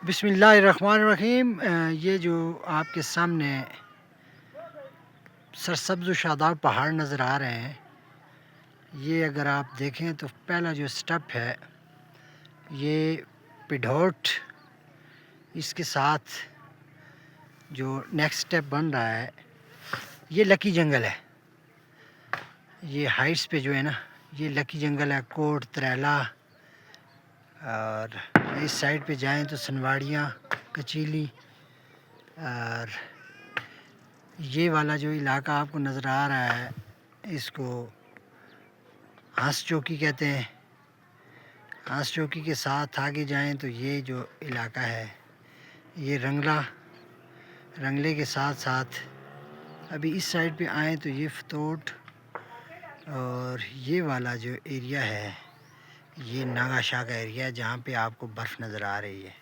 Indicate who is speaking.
Speaker 1: बिस्मिल्लाहिर्रहमानिर्रहीम। ये जो आपके सामने सरसब्ज़ व शादाब पहाड़ नज़र आ रहे हैं, ये अगर आप देखें तो पहला जो स्टेप है ये पिढोट, इसके साथ जो नेक्स्ट स्टेप बन रहा है ये लकी जंगल है। ये हाइट्स पे जो है ना, ये लकी जंगल है, कोट तरेला, और इस साइड पे जाएं तो सनवाड़ियाँ, कचीली, और ये वाला जो इलाका आपको नज़र आ रहा है इसको हंस चौकी कहते हैं। हंस चौकी के साथ आगे जाएं तो ये जो इलाका है ये रंगले के साथ साथ अभी इस साइड पे आएँ तो ये फतोट, और ये वाला जो एरिया है ये नागा शाह का एरिया है जहाँ पे आपको बर्फ़ नज़र आ रही है।